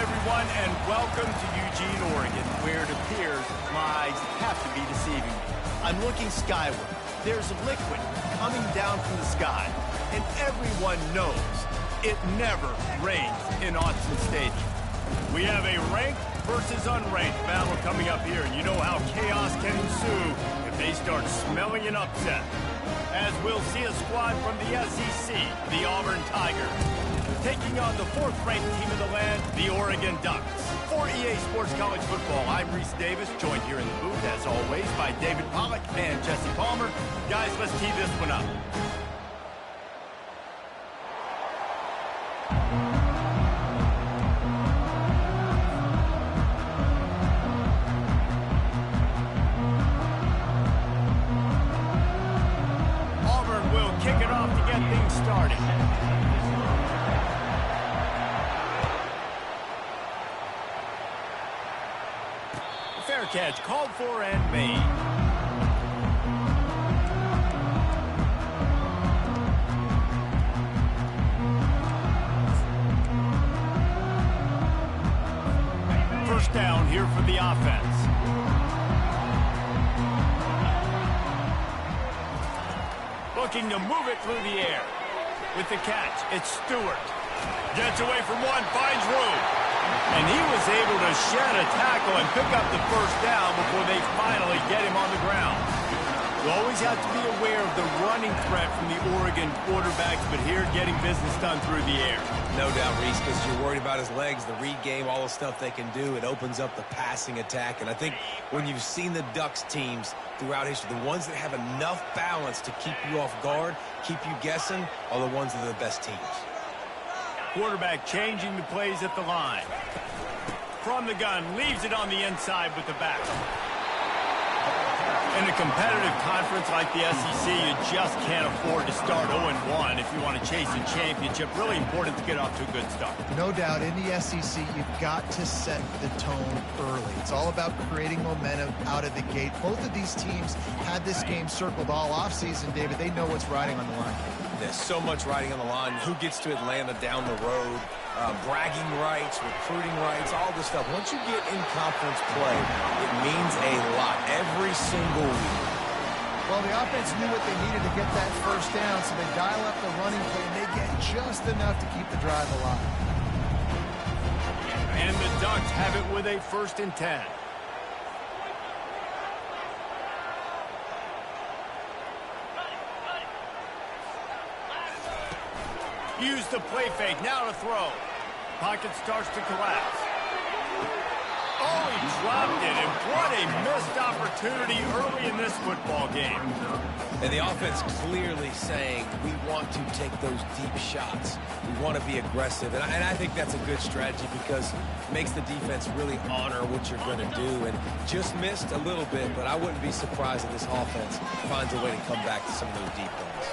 everyone, and welcome to Eugene, Oregon, where it appears lies have to be deceiving me. I'm looking skyward. There's liquid coming down from the sky, and everyone knows it never rains in Autzen Stadium. We have a ranked versus unranked battle coming up here, and you know how chaos can ensue if they start smelling an upset. As we'll see a squad from the SEC, the Auburn Tigers, taking on the fourth-ranked team in the land, the Oregon Ducks. For EA Sports College Football, I'm Reese Davis, joined here in the booth, as always, by David Pollack and Jesse Palmer. Guys, let's tee this one up. Auburn will kick it off to get things started. Fair catch called for and made. First down here for the offense. Looking to move it through the air. With the catch, it's Stewart. Gets away from one, finds room. And he was able to shed a tackle and pick up the first down before they finally get him on the ground. You always have to be aware of the running threat from the Oregon quarterbacks, but here getting business done through the air. No doubt, Reese, because you're worried about his legs, the read game, all the stuff they can do. It opens up the passing attack. And I think when you've seen the Ducks teams throughout history, the ones that have enough balance to keep you off guard, keep you guessing, are the ones that are the best teams. Quarterback changing the plays at the line. From the gun, leaves it on the inside with the back. In a competitive conference like the SEC, you just can't afford to start 0-1 if you want to chase a championship. Really important to get off to a good start. No doubt, in the SEC, you've got to set the tone early. It's all about creating momentum out of the gate. Both of these teams had this game circled all offseason, David. They know what's riding on the line. There's so much riding on the line. Who gets to Atlanta down the road? Bragging rights, recruiting rights, all this stuff. Once you get in conference play, it means a lot every single week. Well, the offense knew what they needed to get that first down, so they dial up the running play, and they get just enough to keep the drive alive. And the Ducks have it with a 1st and 10. Use the play fake, now to throw. Pocket starts to collapse. Oh, he dropped it, and what a missed opportunity early in this football game. And the offense clearly saying, we want to take those deep shots. We want to be aggressive, and I think that's a good strategy because it makes the defense really honor what you're going to do. And just missed a little bit, but I wouldn't be surprised if this offense finds a way to come back to some of those deep ones.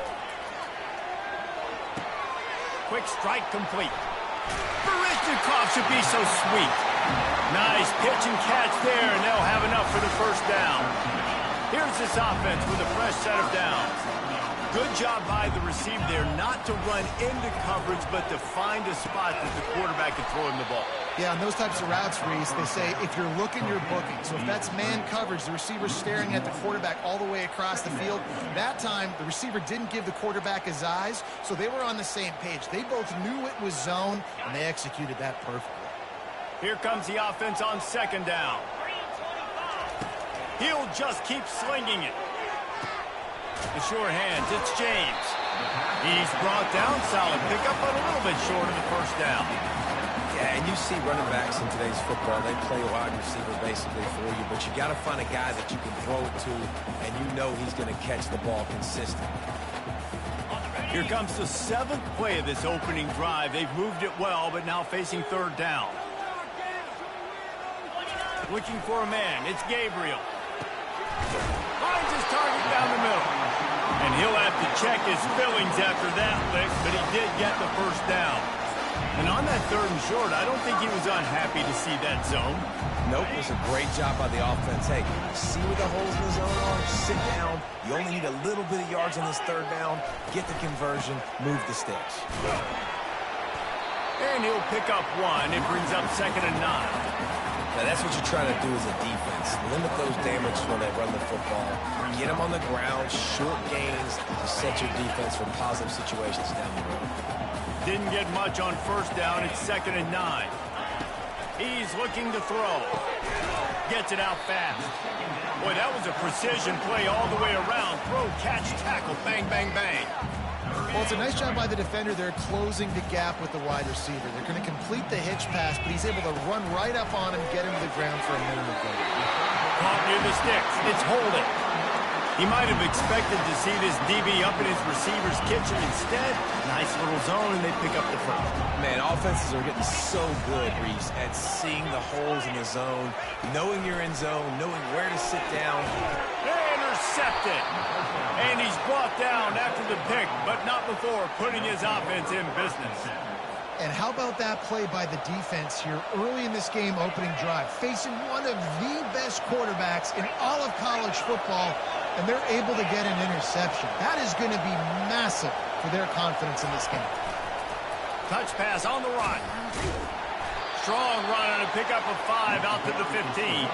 Quick strike complete. Barishnikov should be so sweet. Nice pitch and catch there, and they'll have enough for the first down. Here's this offense with a fresh set of downs. Good job by the receiver there not to run into coverage, but to find a spot that the quarterback can throw him the ball. Yeah, on those types of routes, Reese, they say if you're looking, you're booking. So if that's man coverage, the receiver's staring at the quarterback all the way across the field. That time, the receiver didn't give the quarterback his eyes, so they were on the same page. They both knew it was zone, and they executed that perfectly. Here comes the offense on 2nd down. He'll just keep slinging it. The sure hands, it's James. He's brought down, solid pickup, but a little bit short of the first down. Yeah, and you see running backs in today's football, they play wide receiver basically for you, but you got to find a guy that you can throw it to, and you know he's going to catch the ball consistently. Here comes the 7th play of this opening drive. They've moved it well, but now facing 3rd down. Looking for a man, it's Gabriel. Finds his target down the middle. And he'll have to check his fillings after that lick, but he did get the first down. And on that 3rd and short, I don't think he was unhappy to see that zone. Nope, it was a great job by the offense. Hey, see where the holes in the zone are? Sit down. You only need a little bit of yards on this 3rd down. Get the conversion. Move the sticks. And he'll pick up one. It brings up 2nd and 9. Now, that's what you're trying to do as a defense. Limit those damages when they run the football. Get them on the ground, short gains to set your defense for positive situations down the road. Didn't get much on 1st down. It's 2nd and 9. He's looking to throw. Gets it out fast. Boy, that was a precision play all the way around. Throw, catch, tackle, bang, bang, bang. Well, it's a nice job by the defender. They're closing the gap with the wide receiver. They're going to complete the hitch pass, but he's able to run right up on him, get him to the ground for a minimum gain. Caught near the sticks. It's holding. He might have expected to see this DB up in his receiver's kitchen. Instead, nice little zone, and they pick up the first. Man, offenses are getting so good, Reese, at seeing the holes in the zone, knowing you're in zone, knowing where to sit down. Intercepted. And he's brought down after the pick, but not before putting his offense in business. And how about that play by the defense here early in this game, opening drive, facing one of the best quarterbacks in all of college football, and they're able to get an interception. That is going to be massive for their confidence in this game. Touch pass on the run. Strong run on a pickup of 5 out to the 15.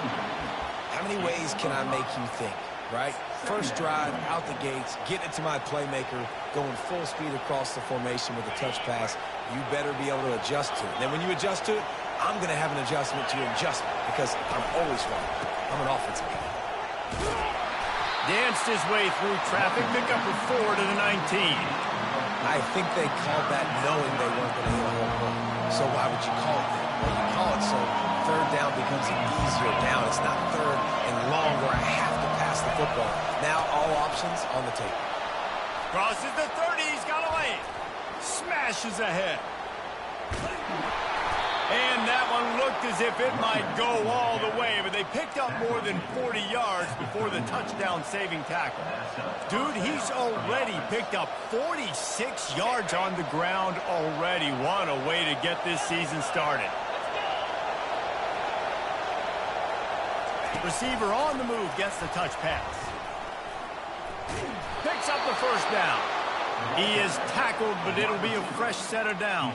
How many ways can I make you think, right? First drive, out the gates, get it to my playmaker, going full speed across the formation with a touch pass. You better be able to adjust to it. Then when you adjust to it, I'm going to have an adjustment to your adjustment because I'm always right. I'm an offensive guy. Danced his way through traffic, pick up a 4 to the 19. I think they called that knowing they weren't going to hit a home run. So why would you call it that? Well, you call it so 3rd down becomes an easier down. It's not 3rd and long where I have to pass the football. Now all options on the table. Crosses the 30, he's got away. Smashes ahead. And that one looked as if it might go all the way, but they picked up more than 40 yards before the touchdown-saving tackle. Dude, he's already picked up 46 yards on the ground already. What a way to get this season started. Receiver on the move, gets the touch pass. Picks up the 1st down. He is tackled, but it'll be a fresh set of downs.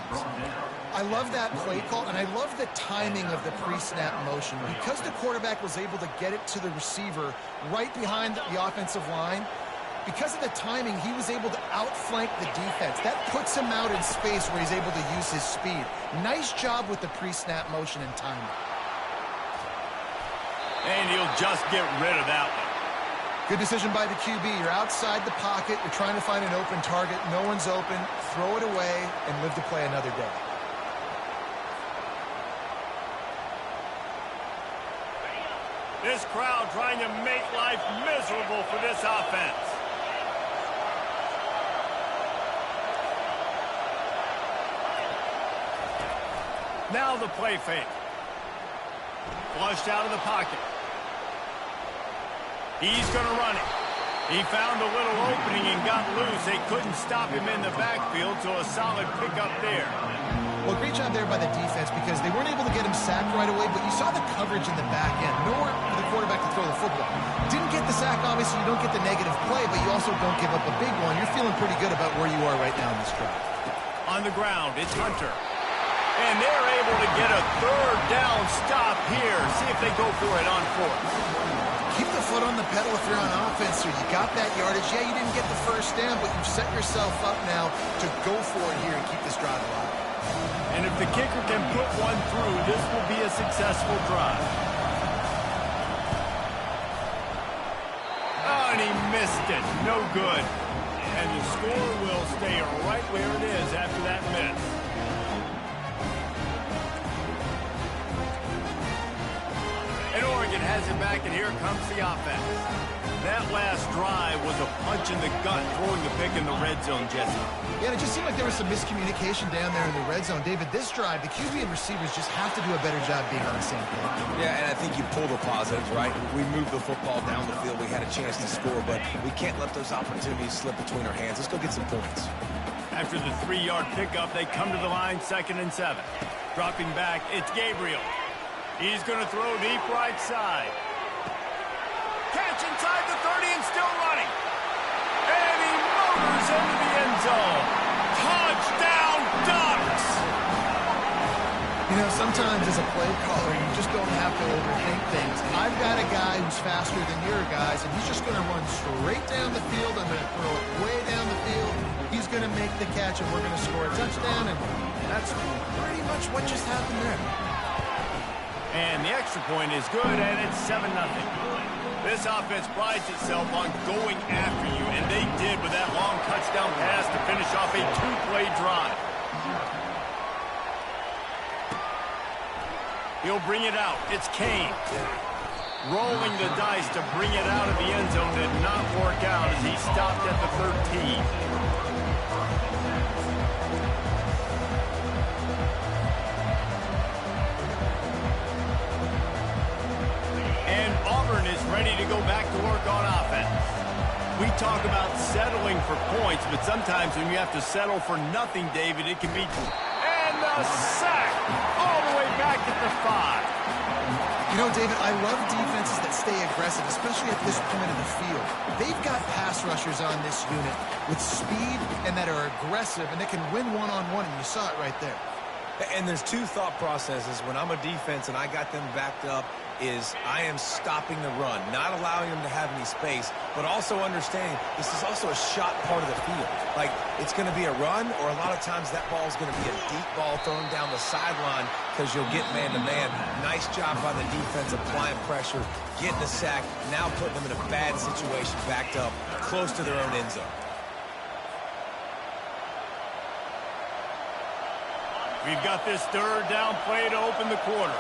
I love that play call, and I love the timing of the pre-snap motion. Because the quarterback was able to get it to the receiver right behind the offensive line, because of the timing, he was able to outflank the defense. That puts him out in space where he's able to use his speed. Nice job with the pre-snap motion and timing. And he'll just get rid of that one. Good decision by the QB. You're outside the pocket. You're trying to find an open target. No one's open. Throw it away and live to play another day. This crowd trying to make life miserable for this offense. Now the play fake. Flushed out of the pocket. He's going to run it. He found a little opening and got loose. They couldn't stop him in the backfield, so a solid pickup there. Well, great job there by the defense because they weren't able to get him sacked right away, but you saw the coverage in the back end. Nowhere for the quarterback to throw the football. Didn't get the sack, obviously. You don't get the negative play, but you also don't give up a big one. You're feeling pretty good about where you are right now in this drive. On the ground, it's Hunter. And they're able to get a 3rd down stop here. See if they go for it on 4th. Keep the foot on the pedal if you're on offense, or you got that yardage. Yeah, you didn't get the 1st down, but you've set yourself up now to go for it here and keep this drive alive. And if the kicker can put one through, this will be a successful drive. Oh, and he missed it. No good. And the score will stay right where it is after that miss. And Oregon has it back, and here comes the offense. That last drive was a punch in the gut, throwing the pick in the red zone, Jesse. Yeah, it just seemed like there was some miscommunication down there in the red zone. David, this drive, the QB and receivers just have to do a better job being on the same page. Yeah, and I think you pull the positives, right? We moved the football down the field. We had a chance to score, but we can't let those opportunities slip between our hands. Let's go get some points. After the 3-yard pickup, they come to the line, 2nd and 7. Dropping back, it's Gabriel. He's going to throw deep right side. Catch inside the 30 and still running. And he motors into the end zone. Touchdown, Ducks! You know, sometimes as a play caller, you just don't have to overthink things. I've got a guy who's faster than your guys, and he's just going to run straight down the field. I'm going to throw it way down the field. He's going to make the catch, and we're going to score a touchdown, and that's pretty much what just happened there. And the extra point is good, and it's 7-0. This offense prides itself on going after you, and they did with that long touchdown pass to finish off a 2-play drive. He'll bring it out. It's Kane. Rolling the dice to bring it out of the end zone did not work out as he stopped at the 13. And Auburn is ready to go back to work on offense. We talk about settling for points, but sometimes when you have to settle for nothing, David, it can be... And the sack all the way back at the 5. You know, David, I love defenses that stay aggressive, especially at this point of the field. They've got pass rushers on this unit with speed and that are aggressive, and they can win one-on-one, and you saw it right there. And there's two thought processes. When I'm a defense and I got them backed up, is I am stopping the run, not allowing them to have any space, but also understanding this is also a shot part of the field. Like, it's going to be a run, or a lot of times that ball is going to be a deep ball thrown down the sideline because you'll get man-to-man. Nice job by the defense applying pressure, getting the sack, now putting them in a bad situation, backed up, close to their own end zone. We've got this third down play to open the quarter.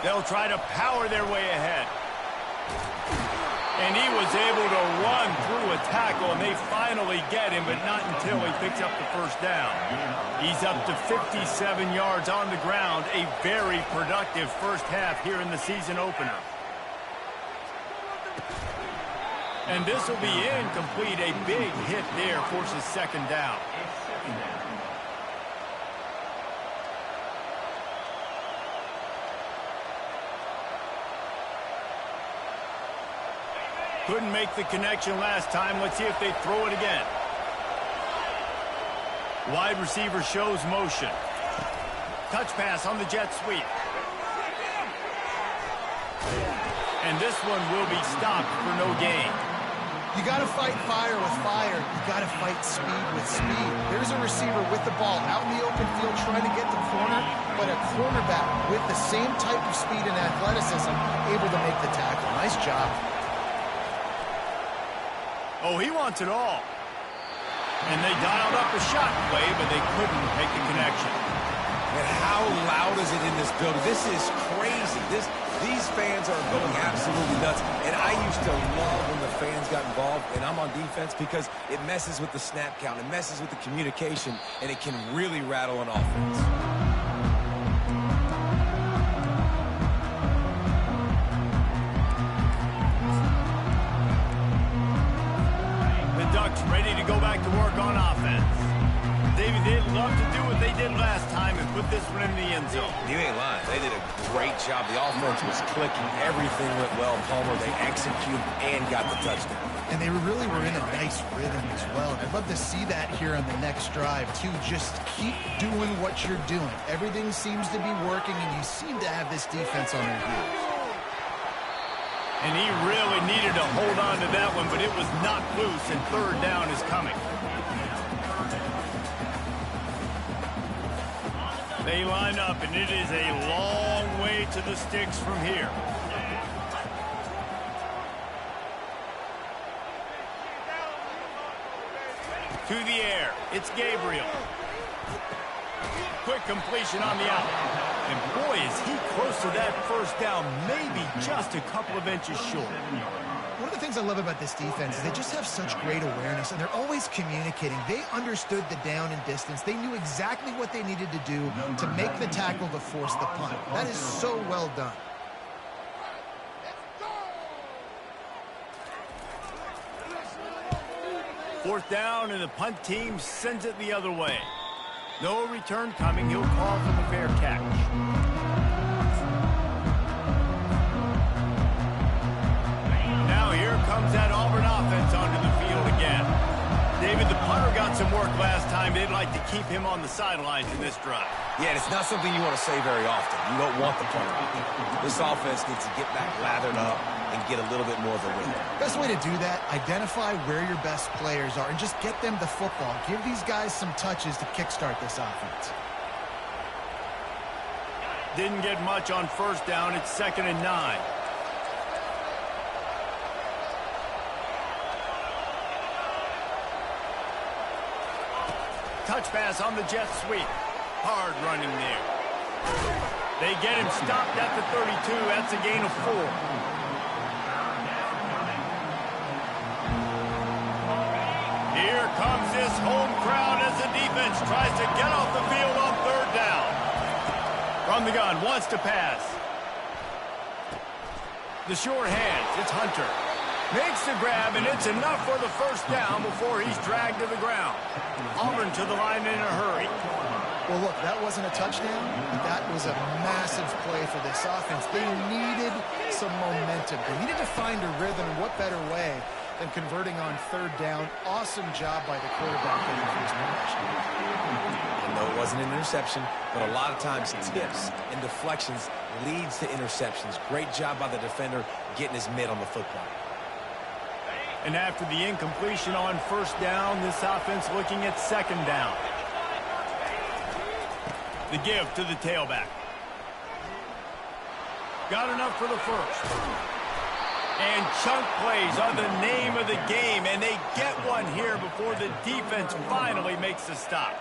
They'll try to power their way ahead. And he was able to run through a tackle, and they finally get him, but not until he picks up the first down. He's up to 57 yards on the ground, a very productive first half here in the season opener. And this will be incomplete. A big hit there forces second down. Couldn't make the connection last time. Let's see if they throw it again. Wide receiver shows motion. Touch pass on the jet sweep. And this one will be stopped for no gain. You got to fight fire with fire. You got to fight speed with speed. There's a receiver with the ball out in the open field trying to get the corner, but a cornerback with the same type of speed and athleticism able to make the tackle. Nice job. Oh, he wants it all. And they dialed up a shot play, but they couldn't make the connection. And how loud is it in this building? This is crazy. These fans are going absolutely nuts. And I used to love when the fans got involved, and I'm on defense, because it messes with the snap count, it messes with the communication, and it can really rattle an offense. Ready to go back to work on offense. David, they'd love to do what they did last time and put this one in the end zone. You ain't lying. They did a great job. The offense was clicking. Everything went well. Palmer, they executed and got the touchdown. And they really were in a nice rhythm as well. I'd love to see that here on the next drive, too. Just keep doing what you're doing. Everything seems to be working, and you seem to have this defense on their heels. And he really needed to hold on to that one, but it was not loose, and third down is coming. They line up, and it is a long way to the sticks from here. To the air, it's Gabriel. Quick completion on the out. And boy, is he close to that first down, maybe just a couple of inches short. One of the things I love about this defense is they just have such great awareness, and they're always communicating. They understood the down and distance. They knew exactly what they needed to do to make the tackle to force the punt. That is so well done. Fourth down, and the punt team sends it the other way. No return coming. He'll call for the fair catch. Now here comes that Auburn offense onto the field again. David, the punter got some work last time. They'd like to keep him on the sidelines in this drive. Yeah, and it's not something you want to say very often. You don't want the punter out there. This offense needs to get back lathered up and get a little bit more of a win. Best way to do that, identify where your best players are and just get them the football. Give these guys some touches to kickstart this offense. Didn't get much on first down. It's 2nd and 9. Touch pass on the jet sweep. Hard running there. They get him stopped at the 32. That's a gain of 4. Here comes this home crowd as the defense tries to get off the field on 3rd down. From the gun, wants to pass. The short hands, it's Hunter. Makes the grab, and it's enough for the first down before he's dragged to the ground. Auburn to the line in a hurry. Well, look, that wasn't a touchdown, but that was a massive play for this offense. They needed some momentum. They needed to find a rhythm, and what better way than converting on 3rd down. Awesome job by the quarterback getting the first match. I know it wasn't an interception, but a lot of times tips and deflections leads to interceptions. Great job by the defender getting his mitt on the football. And after the incompletion on first down, this offense looking at 2nd down. The give to the tailback. Got enough for the first. And chunk plays are the name of the game, and they get one here before the defense finally makes the stop.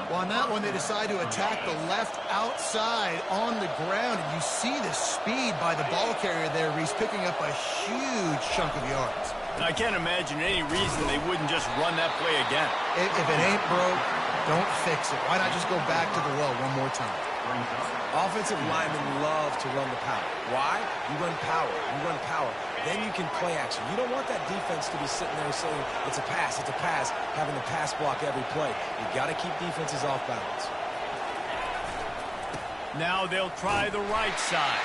Well, on that one, they decide to attack the left outside on the ground, and you see the speed by the ball carrier there, Reese, picking up a huge chunk of yards. And I can't imagine any reason they wouldn't just run that play again. If it ain't broke, don't fix it. Why not just go back to the well one more time? Offensive linemen love to run the power. Why? You run power. You run power. Then you can play action. You don't want that defense to be sitting there saying, it's a pass, having to pass block every play. You got to keep defenses off balance. Now they'll try the right side.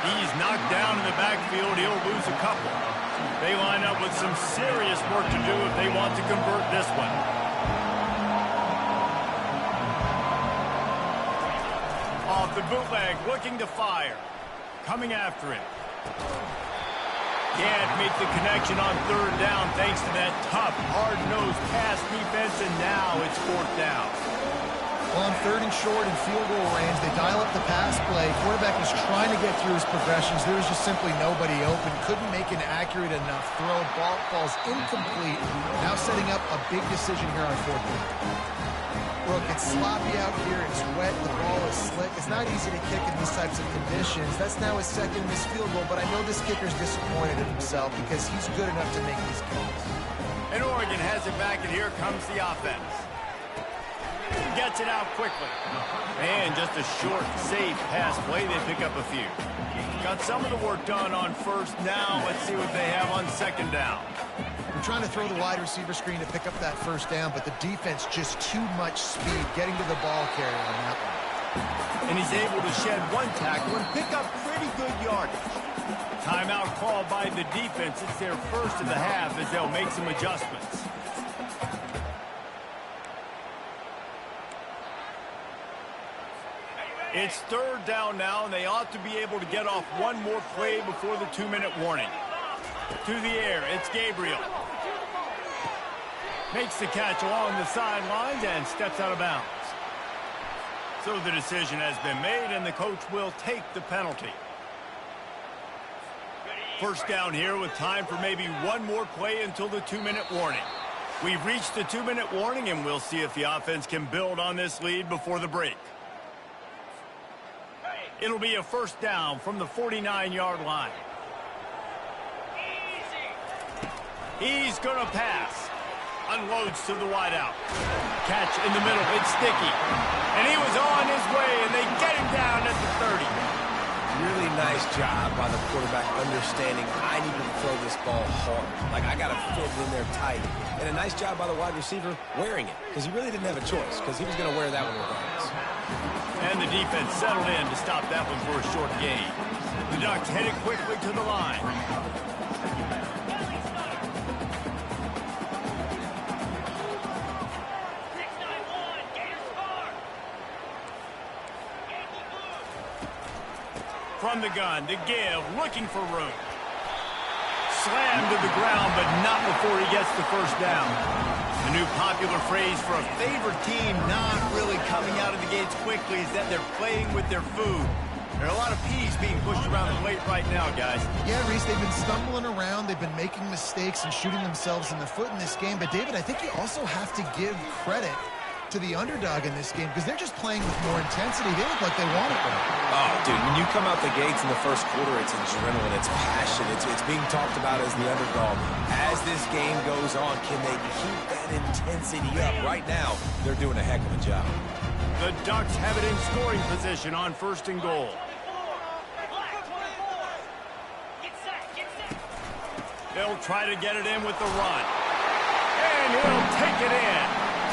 He's knocked down in the backfield. He'll lose a couple. They line up with some serious work to do if they want to convert this one. Off the bootleg, looking to fire. Coming after him. Can't make the connection on 3rd down thanks to that tough, hard-nosed pass defense, and now it's 4th down. Well, on 3rd and short and field goal range, they dial up the pass play. Quarterback was trying to get through his progressions. There was just simply nobody open. Couldn't make an accurate enough throw. Ball falls incomplete. Now setting up a big decision here on 4th down. Look, it's sloppy out here. It's wet. The ball is slick. It's not easy to kick in these types of conditions. That's now his 2nd missed field goal, but I know this kicker's disappointed in himself because he's good enough to make these kicks. And Oregon has it back, and here comes the offense. Gets it out quickly. And just a short, safe pass play. They pick up a few. Got some of the work done on first. Now let's see what they have on 2nd down. We're trying to throw the wide receiver screen to pick up that first down, but the defense just too much speed getting to the ball carrier on that one. And he's able to shed one tackle and pick up pretty good yardage. Timeout called by the defense. It's their first of the half as they'll make some adjustments. It's 3rd down now, and they ought to be able to get off one more play before the 2-minute warning. To the air, it's Gabriel. Makes the catch along the sidelines and steps out of bounds. So the decision has been made, and the coach will take the penalty. First down here with time for maybe one more play until the 2-minute warning. We've reached the 2-minute warning, and we'll see if the offense can build on this lead before the break. It'll be a first down from the 49-yard line. He's going to pass. Unloads to the wideout. Catch in the middle. It's Sticky. And he was on his way, and they get him down at the 30. Really nice job by the quarterback understanding I need to throw this ball hard. Like, I got to fit it in there tight. And a nice job by the wide receiver wearing it, because he really didn't have a choice, because he was going to wear that one regardless. And the defense settled in to stop that one for a short gain. The Ducks headed quickly to the line. from the gun. The give, looking for room. Slammed to the ground, but not before he gets the first down. The new popular phrase for a favored team not really coming out of the gates quickly is that they're playing with their food. There are a lot of peas being pushed around the plate right now, guys. Yeah, Reese, they've been stumbling around. They've been making mistakes and shooting themselves in the foot in this game. But, David, I think you also have to give credit to the underdog in this game because they're just playing with more intensity. They look like they want it. Oh, dude, when you come out the gates in the first quarter, it's adrenaline, it's passion, it's being talked about as the underdog. As this game goes on, can they keep that intensity up? Right now, they're doing a heck of a job. The Ducks have it in scoring position on 1st and goal. They'll try to get it in with the run. And he'll take it in.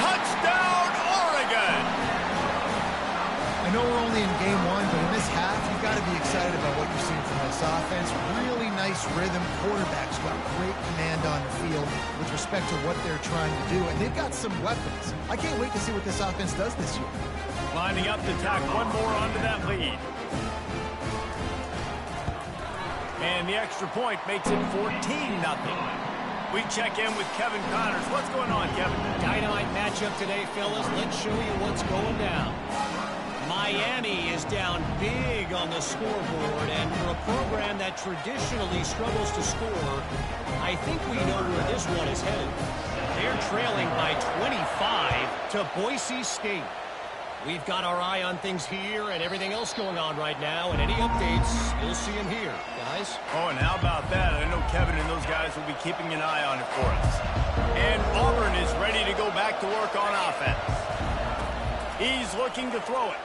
Touchdown, Oregon! I know we're only in game one, but in this half, you've got to be excited about what you're seeing from this offense. Really nice rhythm. Quarterback's got great command on the field with respect to what they're trying to do, and they've got some weapons. I can't wait to see what this offense does this year. Lining up to tack one more onto that lead. And the extra point makes it 14-0. We check in with Kevin Connors. What's going on, Kevin? Dynamite matchup today, fellas. Let's show you what's going down. Miami is down big on the scoreboard, and for a program that traditionally struggles to score, I think we know where this one is headed. They're trailing by 25 to Boise State. We've got our eye on things here and everything else going on right now, and any updates, you'll see them here, guys. Oh, and how about that? I know Kevin and those guys will be keeping an eye on it for us. And Auburn is ready to go back to work on offense. He's looking to throw it.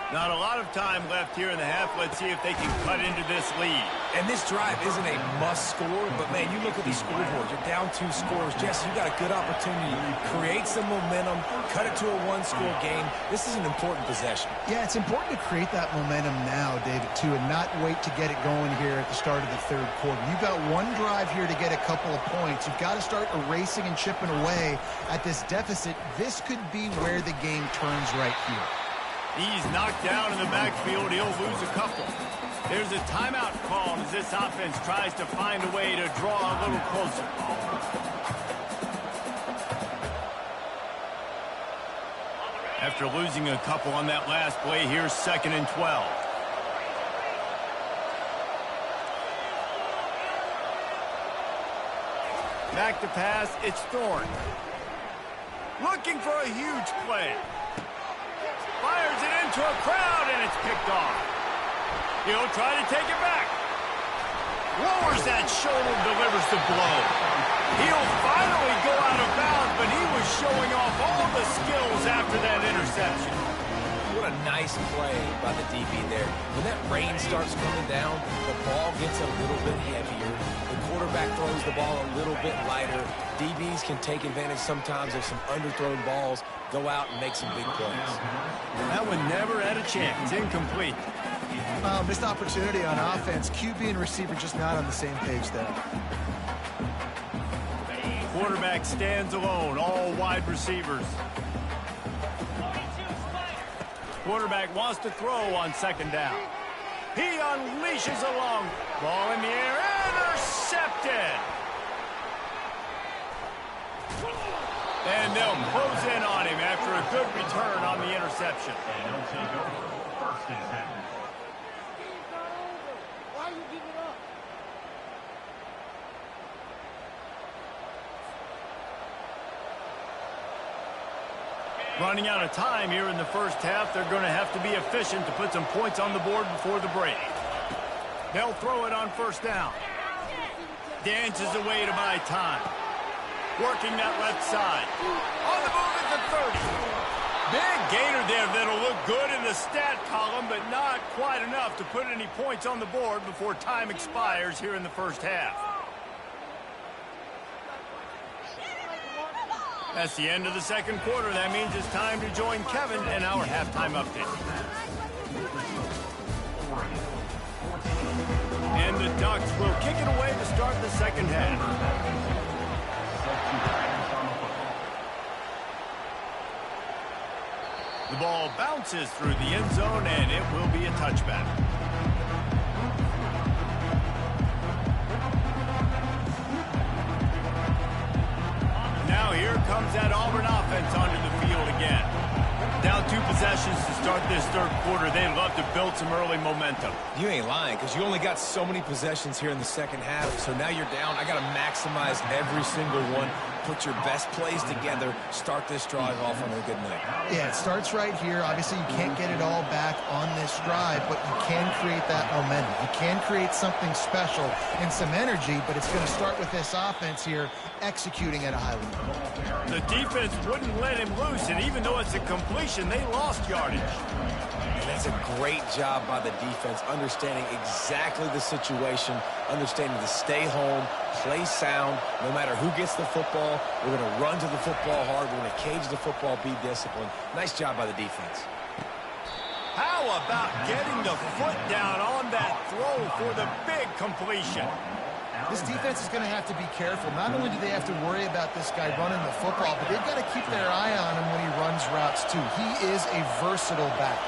Not a lot of time left here in the half. Let's see if they can cut into this lead. And this drive isn't a must score, but, man, you look at these scoreboards. You're down 2 scores. Jesse, you got a good opportunity. Create some momentum, cut it to a 1-score game. This is an important possession. Yeah, it's important to create that momentum now, David, too, and not wait to get it going here at the start of the 3rd quarter. You've got one drive here to get a couple of points. You've got to start erasing and chipping away at this deficit. This could be where the game turns right here. He's knocked down in the backfield. He'll lose a couple. There's a timeout call as this offense tries to find a way to draw a little closer. After losing a couple on that last play, here's 2nd and 12. Back to pass, it's Thorne. Looking for a huge play. Fires it into a crowd, and it's picked off. He'll try to take it back. Lowers that shoulder, delivers the blow. He'll finally go out of bounds, but he was showing off all the skills after that interception. What a nice play by the DB there. When that rain starts coming down, the ball gets a little bit heavier. The quarterback throws the ball a little bit lighter. DBs can take advantage sometimes of some underthrown balls, go out and make some big plays. That one never had a chance. Incomplete. Missed opportunity on offense. QB and receiver just not on the same page there. Quarterback stands alone, all wide receivers. Quarterback wants to throw on 2nd down. He unleashes a long ball in the air. Intercepted. And they'll close in on him after a good return on the interception. And he'll take over 1st and 10. Why you give it up? Running out of time here in the first half. They're going to have to be efficient to put some points on the board before the break. They'll throw it on 1st down. Dances away to buy time. Working that left side. On the move at the 30. Big gainer there that'll look good in the stat column, but not quite enough to put any points on the board before time expires here in the first half. That's the end of the 2nd quarter. That means it's time to join Kevin in our halftime update. And the Ducks will kick it away to start the 2nd half. The ball bounces through the end zone, and it will be a touchback. comes that Auburn offense onto the field again. Down 2 possessions to start this third quarter. They'd love to build some early momentum. You ain't lying, because you only got so many possessions here in the second half, so now you're down. I got to maximize every single one, put your best plays together, start this drive off on a good night. Yeah, it starts right here. Obviously, you can't get it all back on this drive, but you can create that momentum. You can create something special and some energy, but it's going to start with this offense here executing at a high level. The defense wouldn't let him loose, and even though it's a completion, they lost yardage. And that's a great job by the defense, understanding exactly the situation, understanding to stay home, play sound. No matter who gets the football, we're going to run to the football hard. We're going to cage the football, be disciplined. Nice job by the defense. How about getting the foot down on that throw for the big completion? This defense is going to have to be careful. Not only do they have to worry about this guy running the football, but they've got to keep their eye on him when he runs routes, too. He is a versatile back.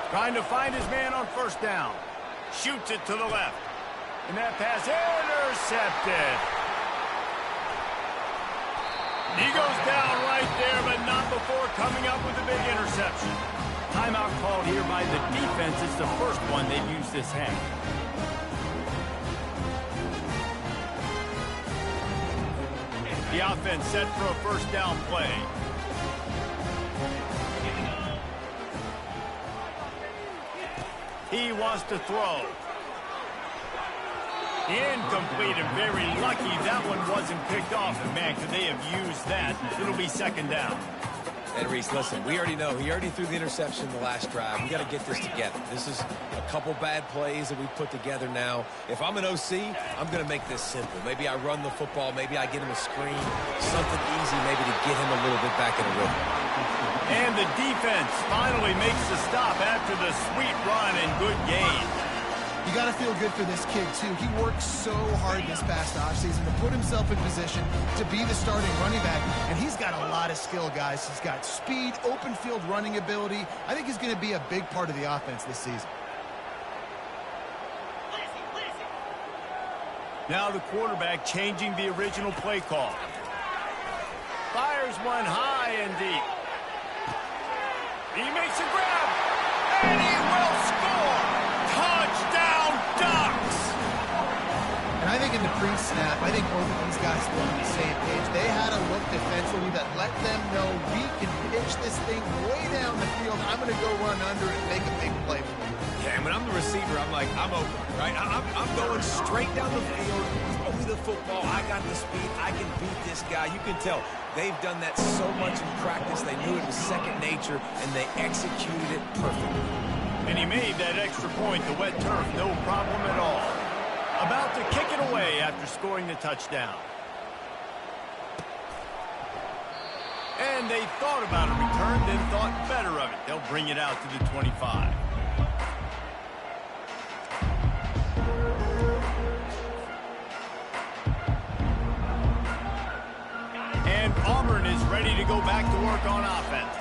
Trying to find his man on first down. Shoots it to the left. And that pass intercepted. He goes down right there, but not before coming up with a big interception. Timeout called here by the defense. It's the first one they've used this half. The offense set for a first down play. He wants to throw. Incomplete and very lucky that one wasn't picked off. And man, could they have used that? It'll be second down. And Reese, listen, we already know he already threw the interception in the last drive. We got to get this together. This is a couple bad plays that we put together now. If I'm an OC, I'm going to make this simple. Maybe I run the football. Maybe I get him a screen. Something easy maybe to get him a little bit back in the rhythm. And the defense finally makes the stop after the sweet run and good gain. You got to feel good for this kid, too. He worked so hard this past offseason to put himself in position to be the starting running back, and he's got a lot of skill, guys. He's got speed, open field running ability. I think he's going to be a big part of the offense this season. Now the quarterback changing the original play call. Fires one high and deep. He makes a grab, and he will score! Touchdown, Ducks! And I think in the pre-snap, I think both of these guys were on the same page. They had a look defensively that let them know we can pitch this thing way down the field. I'm going to go run under it and make a big play for you. Yeah, and when I'm the receiver, I'm like, I'm open, right? I'm going straight down the field. Throw me the football. I got the speed. I can beat this guy. You can tell they've done that so much in practice. They knew it was second nature, and they executed it perfectly. And he made that extra point, the wet turf, no problem at all. About to kick it away after scoring the touchdown. And they thought about a return, then thought better of it. They'll bring it out to the 25. And Auburn is ready to go back to work on offense.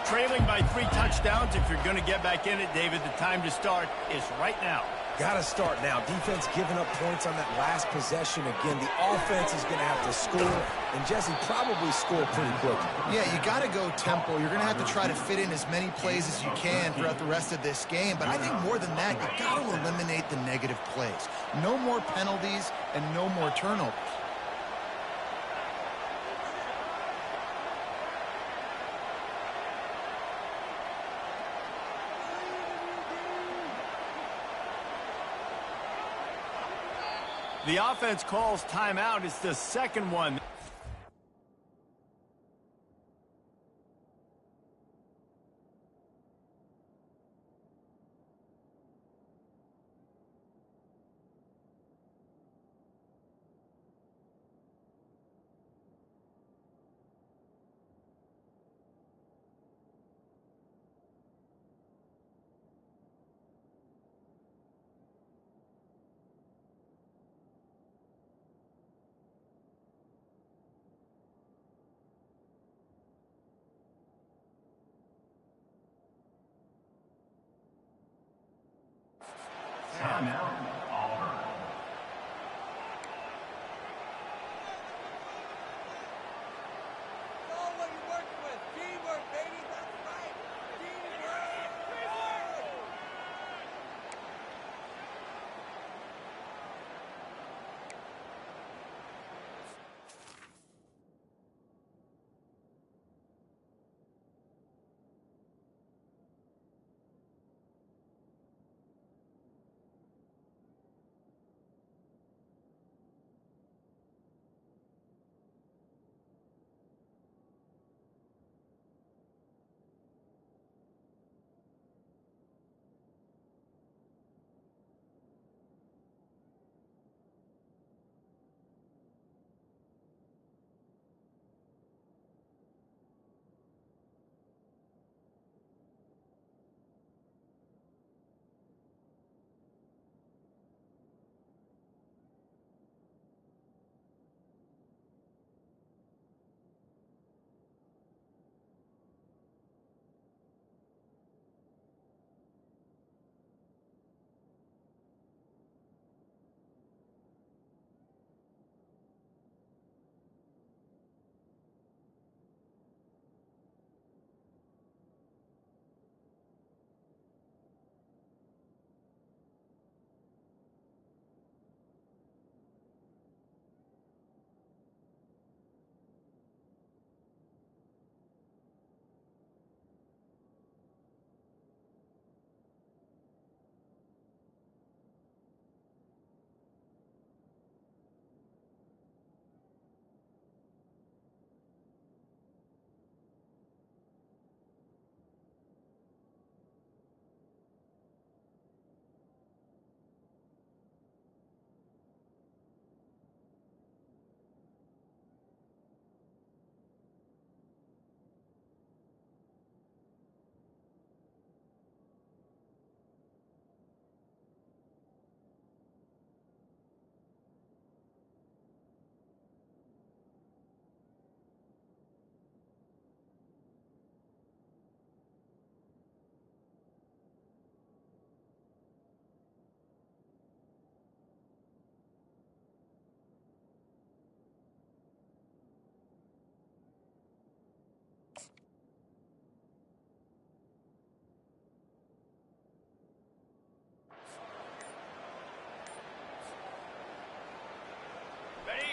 Trailing by 3 touchdowns. If you're going to get back in it, David, the time to start is right now. Got to start now. Defense giving up points on that last possession. Again, the offense is going to have to score, and Jesse probably score pretty quickly. Yeah, you got to go tempo. You're going to have to try to fit in as many plays as you can throughout the rest of this game. But I think more than that, you got to eliminate the negative plays. No more penalties and no more turnovers. The offense calls timeout. It's the second one. Timeout, Auburn.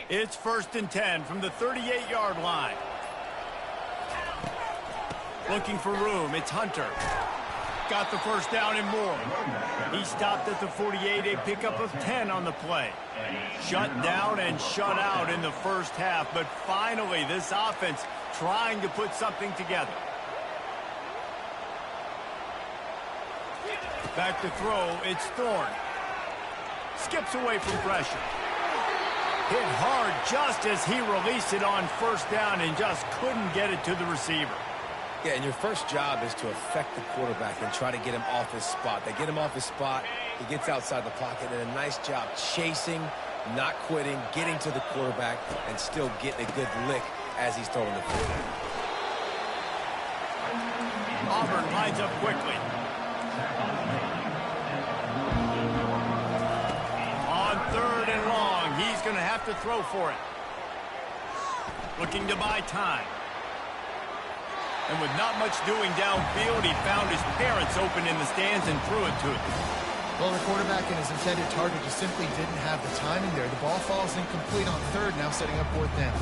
It's 1st and 10 from the 38-yard line. Looking for room. It's Hunter. Got the first down and more. He stopped at the 48, a pickup of 10 on the play. Shut down and shut out in the first half, but finally this offense trying to put something together. Back to throw, it's Thorne. Skips away from pressure. Hit hard just as he released it on 1st down and just couldn't get it to the receiver. Yeah, and your first job is to affect the quarterback and try to get him off his spot. They get him off his spot, he gets outside the pocket, and a nice job chasing, not quitting, getting to the quarterback, and still getting a good lick as he's throwing the football. Auburn lines up quickly. On 3rd and long, he's going to have to throw for it. Looking to buy time. And with not much doing downfield, he found his parents open in the stands and threw it to him. Well, the quarterback and his intended target just simply didn't have the timing there. The ball falls incomplete on 3rd, now setting up 4th down.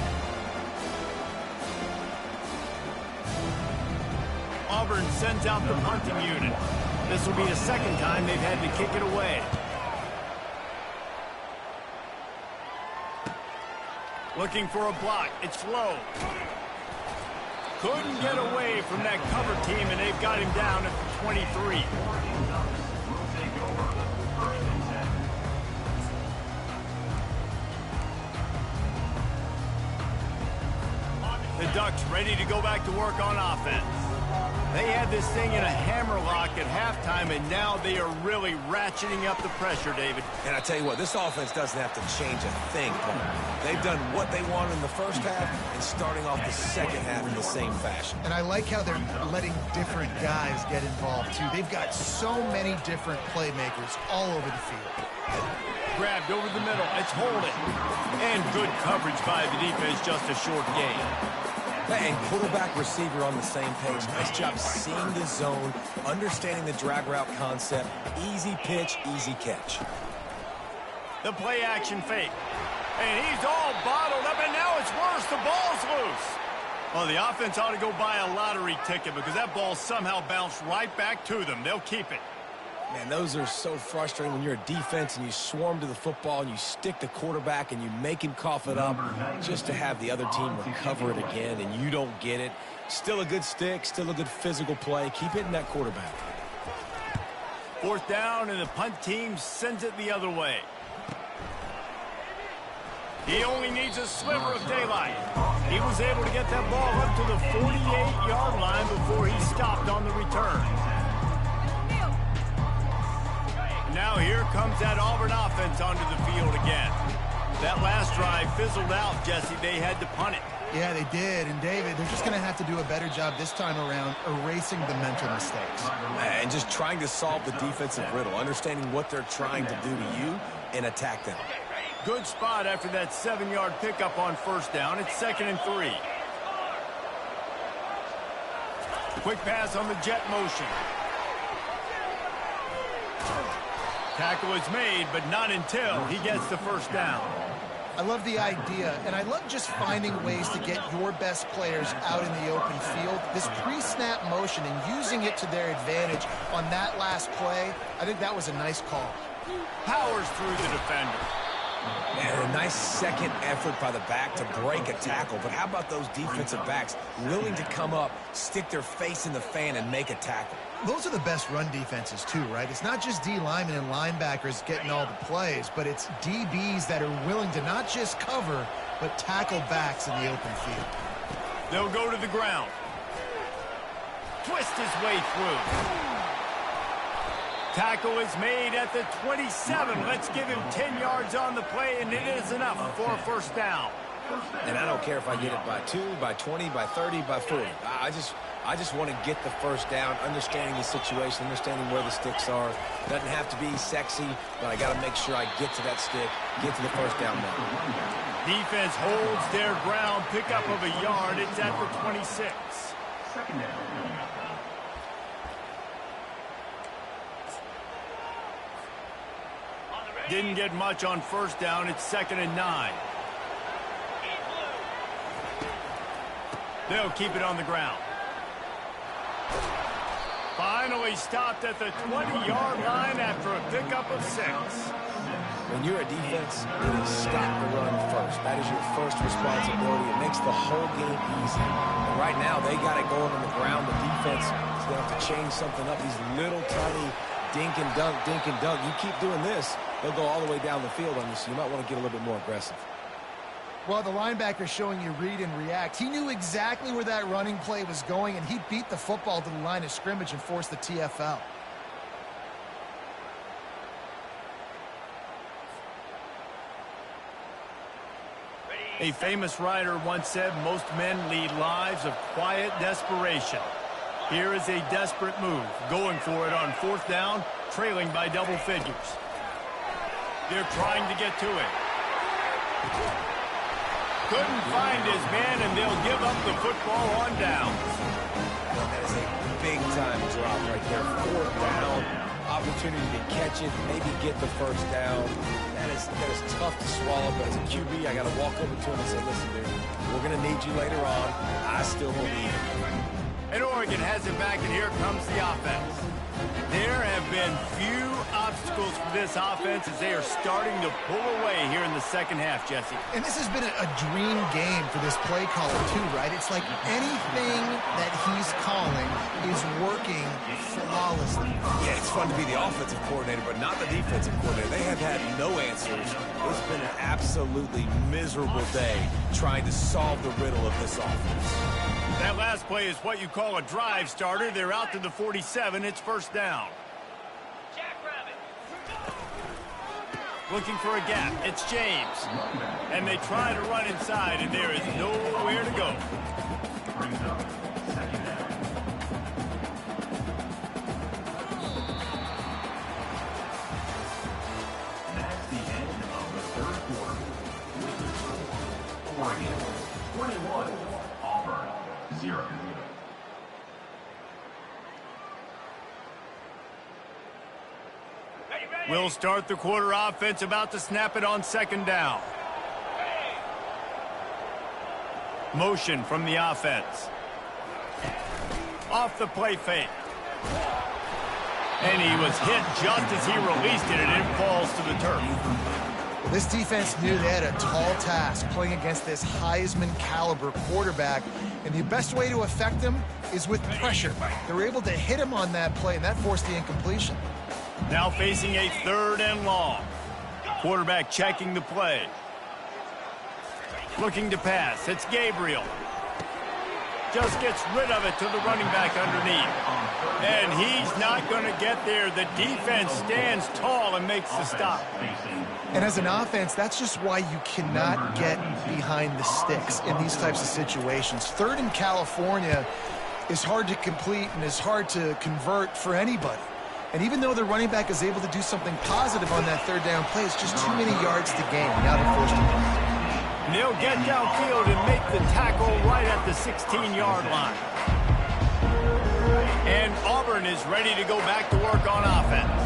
Auburn sends out the punting unit. This will be the 2nd time they've had to kick it away. Looking for a block. It's low. Couldn't get away from that cover team, and they've got him down at the 23. The Ducks ready to go back to work on offense. They had this thing in a hammerlock at halftime, and now they are really ratcheting up the pressure, David. And I tell you what, this offense doesn't have to change a thing, Paul. They've done what they wanted in the first half and starting off the second half in the same fashion. And I like how they're letting different guys get involved, too. They've got so many different playmakers all over the field. Grabbed over the middle. It's Holden. And good coverage by the defense, just a short gain. And quarterback, receiver on the same page. Nice job seeing the zone, understanding the drag route concept. Easy pitch, easy catch. The play action fake. And he's all bottled up, and now it's worse. The ball's loose. Well, the offense ought to go buy a lottery ticket because that ball somehow bounced right back to them. They'll keep it. Man, those are so frustrating when you're a defense and you swarm to the football and you stick the quarterback and you make him cough it up just to have the other team recover it again and you don't get it. Still a good stick, still a good physical play. Keep hitting that quarterback. 4th down, and the punt team sends it the other way. He only needs a sliver of daylight. He was able to get that ball up to the 48-yard line before he stopped on the return. Now here comes that Auburn offense onto the field again. That last drive fizzled out, Jesse. They had to punt it. Yeah, they did. And, David, they're just going to have to do a better job this time around erasing the mental mistakes. And just trying to solve the defensive riddle, understanding what they're trying to do to you and attack them. Good spot after that 7-yard pickup on 1st down. It's 2nd and 3. Quick pass on the jet motion. Tackle is made, but not until he gets the 1st down. I love the idea, and I love just finding ways to get your best players out in the open field. This pre-snap motion and using it to their advantage on that last play, I think that was a nice call. Powers through the defender. And a nice second effort by the back to break a tackle. But how about those defensive backs willing to come up, stick their face in the fan, and make a tackle? Those are the best run defenses, too, right? It's not just D linemen and linebackers getting all the plays, but it's DBs that are willing to not just cover, but tackle backs in the open field. They'll go to the ground. Twist his way through. Tackle is made at the 27. Let's give him 10 yards on the play, and it is enough for a 1st down. And I don't care if I get it by 2, by 20, by 30, by 40. I just want to get the 1st down, understanding the situation, understanding where the sticks are. Doesn't have to be sexy, but I got to make sure I get to that stick, get to the 1st down now. Defense holds their ground, pickup of a yard. It's at the 26. 2nd down. Didn't get much on 1st down. It's 2nd and 9. They'll keep it on the ground. Finally stopped at the 20-yard line after a pickup of 6. When you're a defense, it is stop the run first. That is your first responsibility. It makes the whole game easy. And right now, they got it going on the ground. The defense is going to have to change something up. These little tiny dink and dunk, dink and dunk. You keep doing this, they'll go all the way down the field on you, so you might want to get a little bit more aggressive. Well, the linebacker's showing you read and react. He knew exactly where that running play was going, and he beat the football to the line of scrimmage and forced the TFL. A famous writer once said, most men lead lives of quiet desperation. Here is a desperate move, going for it on 4th down, trailing by double figures. They're trying to get to it. Couldn't find his man, and they'll give up the football on downs. Well, that is a big-time drop right there. 4th down, opportunity to catch it, maybe get the first down. That is tough to swallow, but as a QB, I got to walk over to him and say, listen, dude, we're going to need you later on. I still believe. And Oregon has it back, and here comes the offense. There have been few obstacles for this offense as they are starting to pull away here in the second half, Jesse. And this has been a dream game for this play caller, too, right? It's like anything that he's calling is working flawlessly. Yeah, it's fun to be the offensive coordinator, but not the defensive coordinator. They have had no answers. It's been an absolutely miserable day trying to solve the riddle of this offense. That last play is what you call a drive starter. They're out to the 47. It's 1st down. Looking for a gap. It's James. And they try to run inside, and there is nowhere to go. Brings up 2nd down. That's the end of the 3rd quarter. With the score, Oregon 21, Auburn 0. We'll start the quarter offense, about to snap it on 2nd down. Motion from the offense. Off the play fake. And he was hit just as he released it, and it falls to the turf. Well, this defense knew they had a tall task playing against this Heisman caliber quarterback, and the best way to affect him is with pressure. They were able to hit him on that play, and that forced the incompletion. Now facing a 3rd and long. Quarterback checking the play. Looking to pass. It's Gabriel. Just gets rid of it to the running back underneath. And he's not going to get there. The defense stands tall and makes the stop. And as an offense, that's just why you cannot get behind the sticks in these types of situations. 3rd in California is hard to complete and is hard to convert for anybody. And even though the running back is able to do something positive on that 3rd down play, it's just too many yards to gain. Now they're forced to pass. And they'll get downfield and make the tackle right at the 16-yard line. And Auburn is ready to go back to work on offense.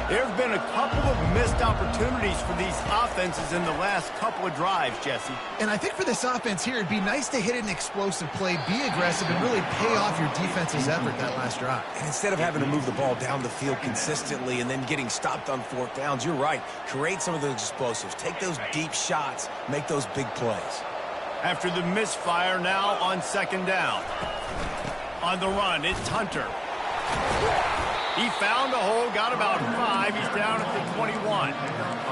There have been a couple of missed opportunities for these offenses in the last couple of drives, Jesse. And I think for this offense here, it'd be nice to hit an explosive play, be aggressive, and really pay off your defense's effort that last drive. And instead of having to move the ball down the field consistently and then getting stopped on 4th downs, you're right. Create some of those explosives. Take those deep shots. Make those big plays. After the misfire, now on 2nd down. On the run, it's Hunter. He found a hole, got about 5. He's down at the 21.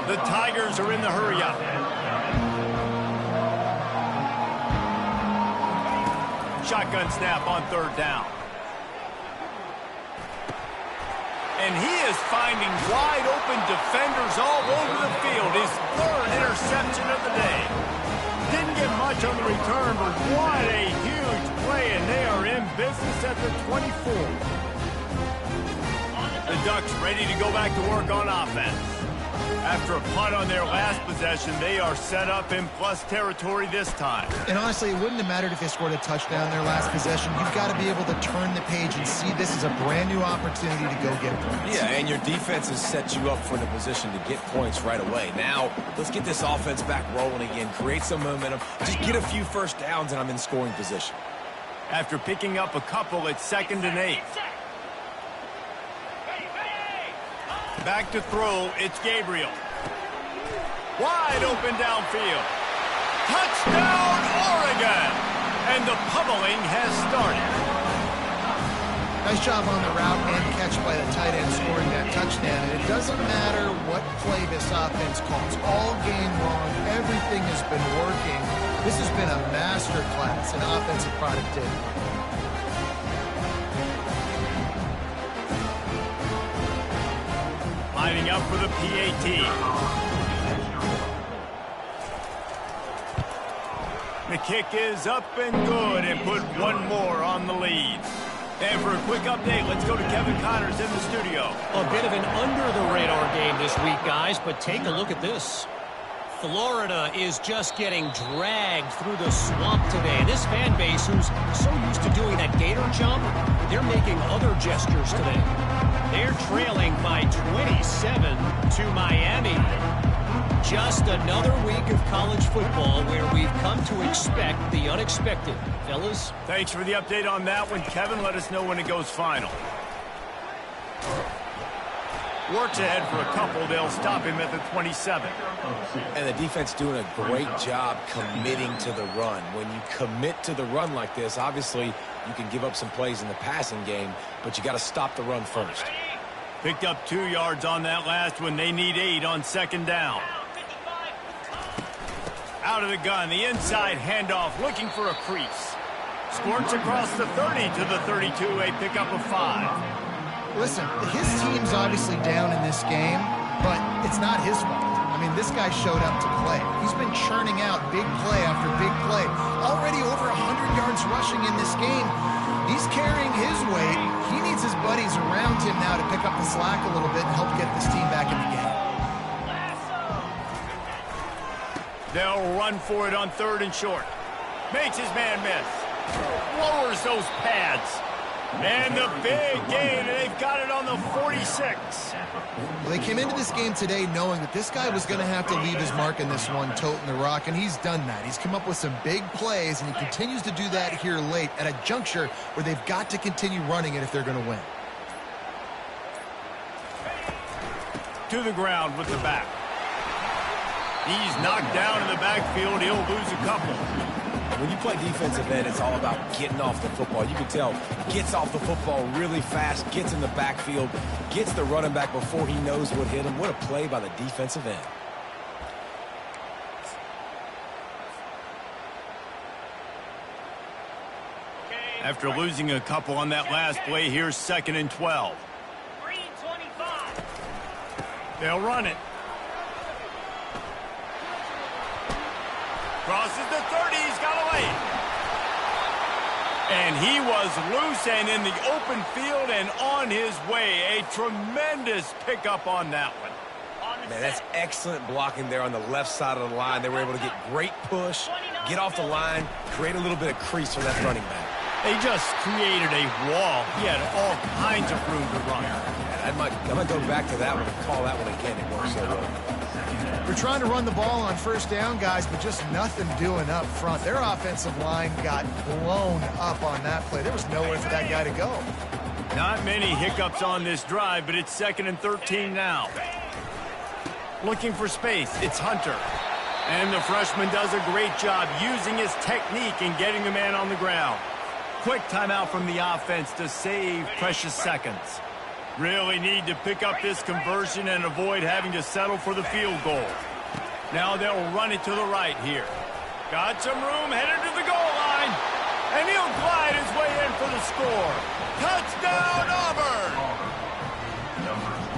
The Tigers are in the hurry-up. Shotgun snap on 3rd down. And he is finding wide-open defenders all over the field. His 3rd interception of the day. Didn't get much on the return, but what a huge play, and they are in business at the 24. The Ducks ready to go back to work on offense. After a punt on their last possession, they are set up in plus territory this time. And honestly, it wouldn't have mattered if they scored a touchdown their last possession. You've got to be able to turn the page and see this as a brand new opportunity to go get points. Yeah, and your defense has set you up for the position to get points right away. Now, let's get this offense back rolling again, create some momentum, just get a few first downs, and I'm in scoring position. After picking up a couple at 2nd and 8. Back to throw, it's Gabriel. Wide open downfield. Touchdown, Oregon! And the pummeling has started. Nice job on the route and catch by the tight end scoring that touchdown. And it doesn't matter what play this offense calls. All game long, everything has been working. This has been a master class in offensive productivity. Lining up for the PAT. The kick is up and good and put one more on the lead. And for a quick update, let's go to Kevin Connors in the studio. A bit of an under-the-radar game this week, guys, but take a look at this. Florida is just getting dragged through the swamp today. And this fan base, who's so used to doing that gator jump, they're making other gestures today. They're trailing by 27 to Miami. Just another week of college football where we've come to expect the unexpected. Fellas? Thanks for the update on that one, Kevin. Let us know when it goes final. Works ahead for a couple. They'll stop him at the 27. And the defense doing a great job committing to the run. When you commit to the run like this, obviously you can give up some plays in the passing game, but you got to stop the run first. Picked up 2 yards on that last one. They need 8 on 2nd down. Out of the gun, the inside handoff, looking for a crease. Squirts across the 30 to the 32, a pickup of 5. Listen, his team's obviously down in this game, but it's not his fault. I mean, this guy showed up to play. He's been churning out big play after big play. Already over 100 yards rushing in this game. He's carrying his weight. He needs his buddies around him now to pick up the slack a little bit and help get this team back in the game. They'll run for it on 3rd and short. Makes his man miss. Lowers those pads. And the big gain, and they've got it on the 46. Well, they came into this game today knowing that this guy was going to have to leave his mark in this one, toting the rock, and he's done that. He's come up with some big plays, and he continues to do that here late at a juncture where they've got to continue running it if they're going to win. To the ground with the back. He's knocked down in the backfield. He'll lose a couple. When you play defensive end, it's all about getting off the football. You can tell, gets off the football really fast, gets in the backfield, gets the running back before he knows what hit him. What a play by the defensive end. After losing a couple on that last play, here's 2nd and 12. They'll run it. Crosses the 30, he's got away. And he was loose and in the open field and on his way. A tremendous pickup on that one. Man, that's excellent blocking there on the left side of the line. They were able to get great push, get off the line, create a little bit of crease for that running back. They just created a wall. He had all kinds of room to run. I might go back to that one and call that one again. It worked so well. They're trying to run the ball on 1st down, guys, but just nothing doing up front. Their offensive line got blown up on that play. There was nowhere for that guy to go. Not many hiccups on this drive, but it's 2nd and 13 now. Looking for space, it's Hunter. And the freshman does a great job using his technique and getting the man on the ground. Quick timeout from the offense to save precious seconds. Really need to pick up this conversion and avoid having to settle for the field goal. Now they'll run it to the right here. Got some room, headed to the goal line. And he'll glide his way in for the score. Touchdown, Auburn!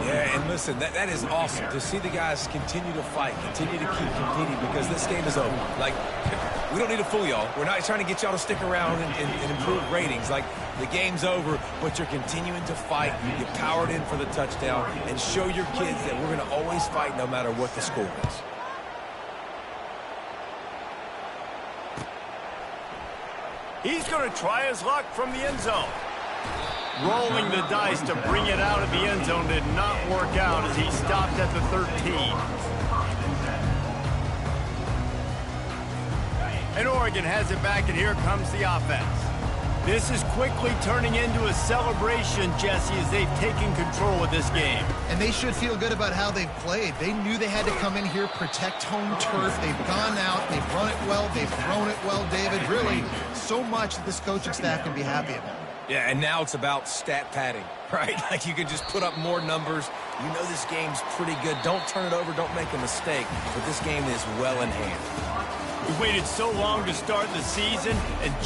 Yeah, and listen, that is awesome to see the guys continue to fight, continue to keep competing, because this game is over. Like, we don't need to fool y'all. We're not trying to get y'all to stick around and improve ratings. Like, the game's over, but you're continuing to fight. You powered in for the touchdown and show your kids that we're going to always fight no matter what the score is. He's going to try his luck from the end zone. Rolling the dice to bring it out of the end zone did not work out as he stopped at the 13. And Oregon has it back, and here comes the offense. This is quickly turning into a celebration, Jesse, as they've taken control of this game. And they should feel good about how they've played. They knew they had to come in here, protect home turf. They've gone out, they've run it well, they've thrown it well, David. Really, so much that this coaching staff can be happy about. Yeah, and now it's about stat padding, right? Like you can just put up more numbers. You know this game's pretty good. Don't turn it over. Don't make a mistake. But this game is well in hand. We waited so long to start the season, and